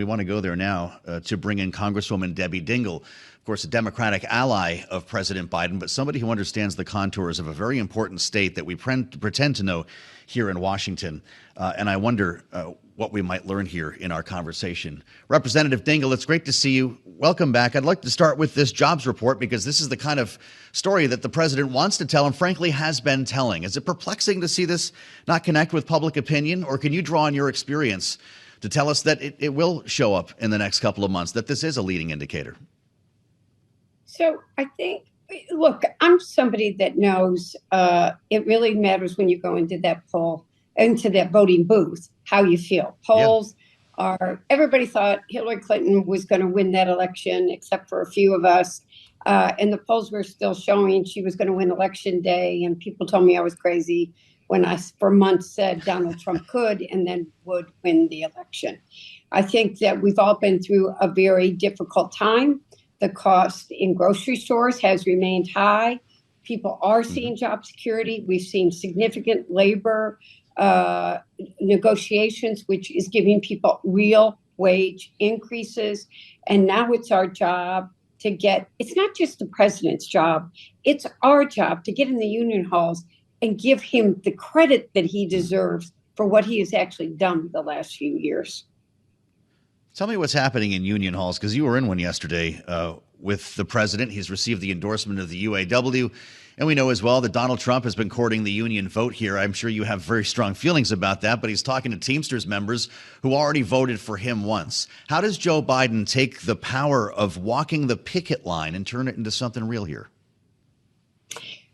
We want to go there now to bring in Congresswoman Debbie Dingell, of course, a Democratic ally of President Biden, but somebody who understands the contours of a very important state that we pretend to know here in Washington. And I wonder what we might learn here in our conversation. Representative Dingell, it's great to see you. Welcome back. I'd like to start with this jobs report because this is the kind of story that the president wants to tell and frankly has been telling. Is it perplexing to see this not connect with public opinion, or can you draw on your experience to tell us that it will show up in the next couple of months, that this is a leading indicator? So I think, look, I'm somebody that knows it really matters when you go into that poll, into that voting booth, how you feel. Polls are, everybody thought Hillary Clinton was going to win that election, except for a few of us. And the polls were still showing she was going to win election day. And people told me I was crazy when I, for months, said Donald Trump could and then would win the election. I think that we've all been through a very difficult time. The cost in grocery stores has remained high. People are seeing job security. We've seen significant labor negotiations, which is giving people real wage increases. And now it's our job to get, it's not just the president's job, it's our job to get in the union halls and give him the credit that he deserves for what he has actually done the last few years. Tell me what's happening in union halls, because you were in one yesterday with the president. He's received the endorsement of the UAW. And we know as well that Donald Trump has been courting the union vote here. I'm sure you have very strong feelings about that, but he's talking to Teamsters members who already voted for him once. How does Joe Biden take the power of walking the picket line and turn it into something real here?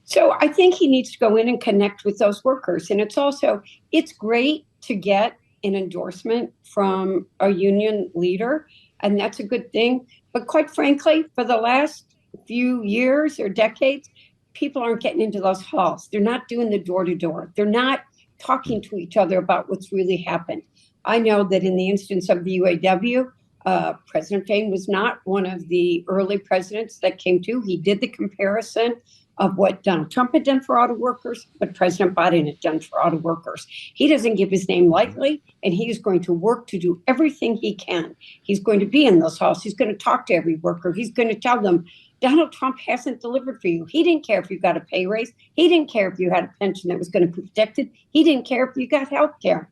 So I think he needs to go in and connect with those workers. And it's great to get an endorsement from a union leader, and that's a good thing. But quite frankly, for the last few years or decades, people aren't getting into those halls. They're not doing the door-to-door. They're not talking to each other about what's really happened. I know that in the instance of the UAW, President Fain was not one of the early presidents that came to. He did the comparison of what Donald Trump had done for auto workers, what President Biden had done for auto workers. He doesn't give his name lightly, and he is going to work to do everything he can. He's going to be in those halls. He's going to talk to every worker. He's going to tell them, Donald Trump hasn't delivered for you. He didn't care if you got a pay raise. He didn't care if you had a pension that was going to be protected. He didn't care if you got health care.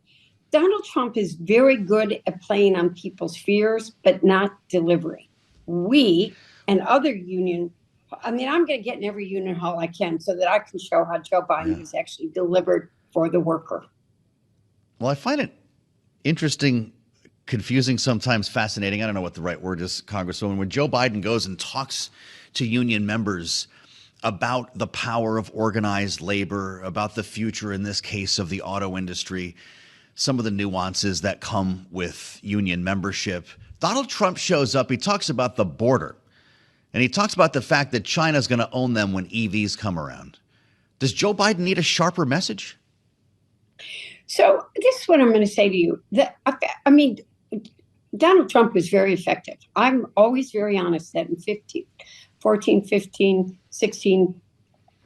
Donald Trump is very good at playing on people's fears, but not delivering. We and other union, I'm going to get in every union hall I can so that I can show how Joe Biden has actually delivered for the worker. Well, I find it interesting, confusing, sometimes fascinating. I don't know what the right word is, Congresswoman. When Joe Biden goes and talks to union members about the power of organized labor, about the future, in this case, of the auto industry, some of the nuances that come with union membership, Donald Trump shows up. He talks about the border. And he talks about the fact that China's going to own them when EVs come around. Does Joe Biden need a sharper message? So this is what I'm going to say to you. Donald Trump was very effective. I'm always very honest that in 14, 15, 16,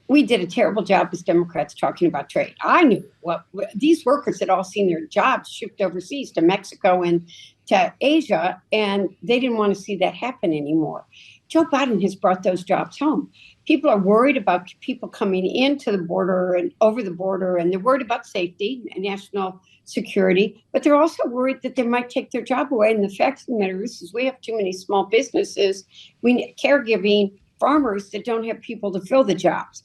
we did a terrible job as Democrats talking about trade. I knew what these workers had all seen their jobs shipped overseas to Mexico and to Asia, and they didn't want to see that happen anymore. Joe Biden has brought those jobs home. People are worried about people coming into the border and over the border, and they're worried about safety and national security, but they're also worried that they might take their job away. And the fact of the matter is we have too many small businesses, we need caregiving, farmers that don't have people to fill the jobs.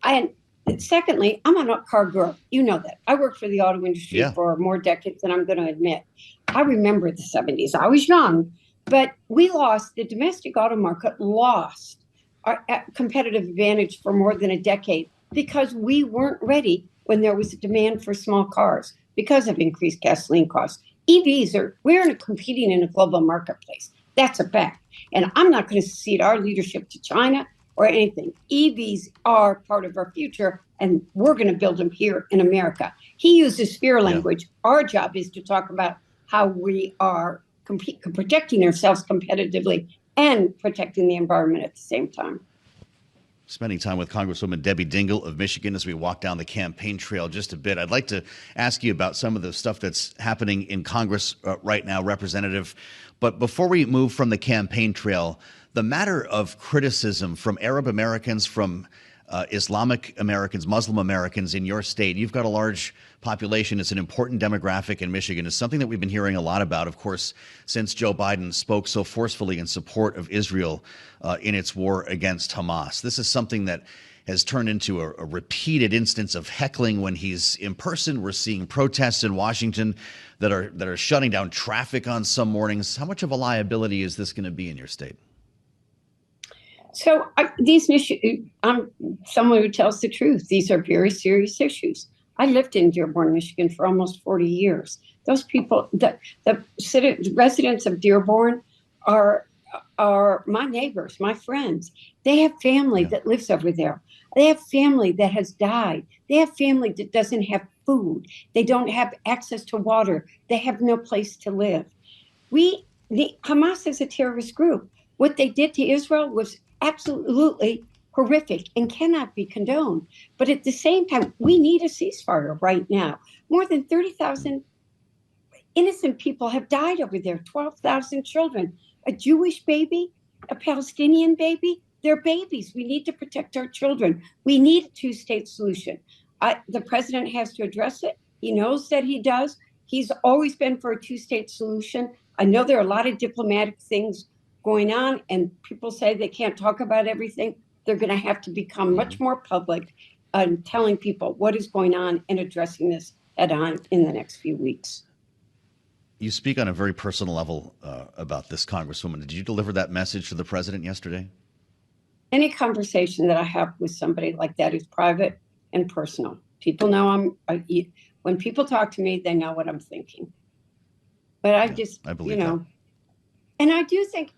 And secondly, I'm a car girl. You know that. I worked for the auto industry for more decades than I'm going to admit. I remember the 70s. I was young. But the domestic auto market lost our competitive advantage for more than a decade because we weren't ready when there was a demand for small cars because of increased gasoline costs. We're competing in a global marketplace. That's a fact. And I'm not going to cede our leadership to China or anything. EVs are part of our future, and we're going to build them here in America. He uses fear language. Our job is to talk about how we are protecting ourselves competitively and protecting the environment at the same time. spending time with Congresswoman Debbie Dingell of Michigan as we walk down the campaign trail just a bit. I'd like to ask you about some of the stuff that's happening in Congress right now, Representative. But before we move from the campaign trail, the matter of criticism from Arab Americans, from Islamic Americans, Muslim Americans in your state. You've got a large population. It's an important demographic in Michigan. It's something that we've been hearing a lot about, of course, since Joe Biden spoke so forcefully in support of Israel in its war against Hamas. This is something that has turned into a repeated instance of heckling when he's in person. We're seeing protests in Washington that are shutting down traffic on some mornings. How much of a liability is this going to be in your state? So I'm someone who tells the truth. These are very serious issues. I lived in Dearborn, Michigan for almost 40 years. Those people, the residents of Dearborn are my neighbors, my friends. They have family that lives over there. They have family that has died. They have family that doesn't have food. They don't have access to water. They have no place to live. Hamas is a terrorist group. What they did to Israel was absolutely horrific and cannot be condoned. But at the same time, we need a ceasefire right now. More than 30,000 innocent people have died over there, 12,000 children, a Jewish baby, a Palestinian baby. They're babies. We need to protect our children. We need a two-state solution. The president has to address it. He knows that he does. He's always been for a two-state solution. I know there are a lot of diplomatic things going on, and people say they can't talk about everything. They're going to have to become much more public and telling people what is going on and addressing this head on in the next few weeks. You speak on a very personal level about this, Congresswoman. Did you deliver that message to the president yesterday? Any conversation that I have with somebody like that is private and personal. People know when people talk to me, they know what I'm thinking. But I believe that. And I do think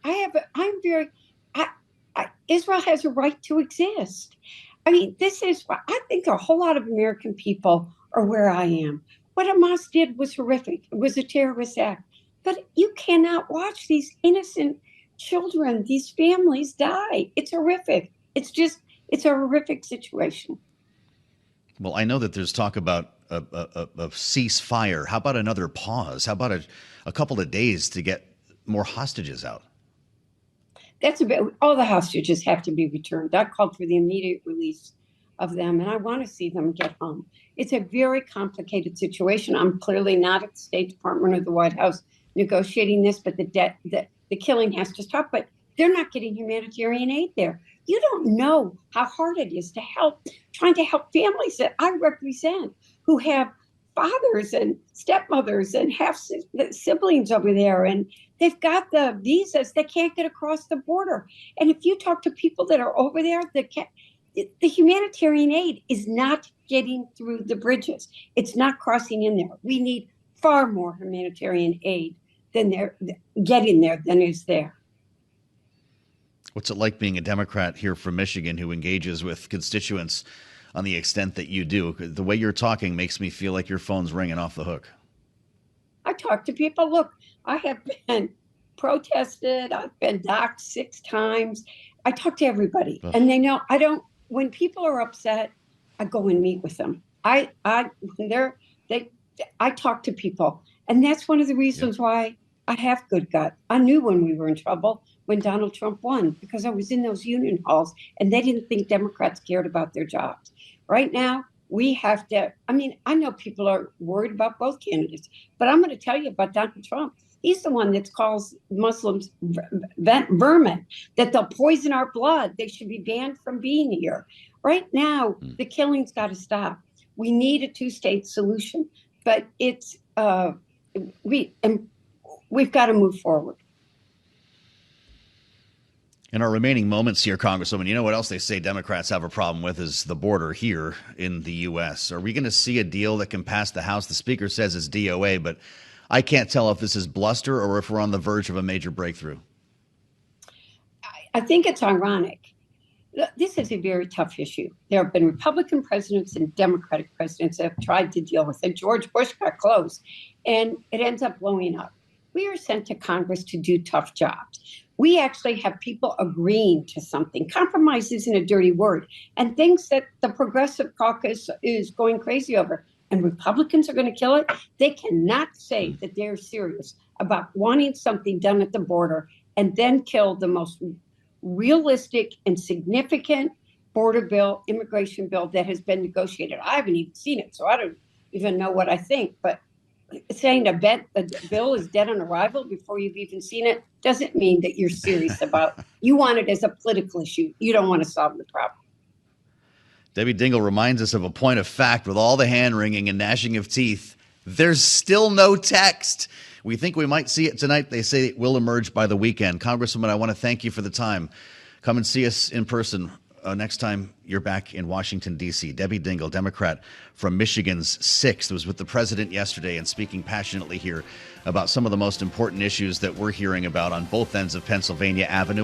Israel has a right to exist. I mean, this is why I think a whole lot of American people are where I am. What Hamas did was horrific. It was a terrorist act. But you cannot watch these innocent children, these families die. It's horrific. It's a horrific situation. Well, I know that there's talk about a ceasefire. How about another pause? How about a couple of days to get more hostages out? All the hostages have to be returned. I called for the immediate release of them, and I want to see them get home. It's a very complicated situation. I'm clearly not at the State Department or the White House negotiating this, but the killing has to stop. But they're not getting humanitarian aid there. You don't know how hard it is trying to help families that I represent who have fathers and stepmothers and half siblings over there, and they've got the visas. They can't get across the border. And if you talk to people that are over there, the humanitarian aid is not getting through the bridges. It's not crossing in there. We need far more humanitarian aid than they're getting there than is there. What's it like being a Democrat here from Michigan who engages with constituents on the extent that you do? The way you're talking makes me feel like your phone's ringing off the hook. I talk to people. Look, I have been protested. I've been docked 6 times. I talk to everybody. Ugh. And they know when people are upset, I go and meet with them. I talk to people. And that's one of the reasons why I have good gut. I knew when we were in trouble when Donald Trump won, because I was in those union halls and they didn't think Democrats cared about their jobs. Right now, we have to, I know people are worried about both candidates, but I'm going to tell you about Donald Trump. He's the one that calls Muslims vermin, that they'll poison our blood. They should be banned from being here. Right now, the killing's got to stop. We need a two-state solution, but we've got to move forward. In our remaining moments here, Congresswoman, you know what else they say Democrats have a problem with is the border here in the U.S. Are we going to see a deal that can pass the House? The Speaker says it's DOA, but I can't tell if this is bluster or if we're on the verge of a major breakthrough. I think it's ironic. This is a very tough issue. There have been Republican presidents and Democratic presidents that have tried to deal with it. George Bush got close, and it ends up blowing up. We are sent to Congress to do tough jobs. We actually have people agreeing to something. Compromise isn't a dirty word, and things that the Progressive Caucus is going crazy over, and Republicans are going to kill it. They cannot say that they're serious about wanting something done at the border and then kill the most realistic and significant border bill, immigration bill that has been negotiated. I haven't even seen it, so I don't even know what I think. But saying a bill is dead on arrival before you've even seen it doesn't mean that you're serious about it. You want it as a political issue. You don't want to solve the problem. Debbie Dingell reminds us of a point of fact with all the hand-wringing and gnashing of teeth. There's still no text. We think we might see it tonight. They say it will emerge by the weekend. Congresswoman, I want to thank you for the time. Come and see us in person next time you're back in Washington, D.C. Debbie Dingell, Democrat from Michigan's 6th, was with the president yesterday and speaking passionately here about some of the most important issues that we're hearing about on both ends of Pennsylvania Avenue.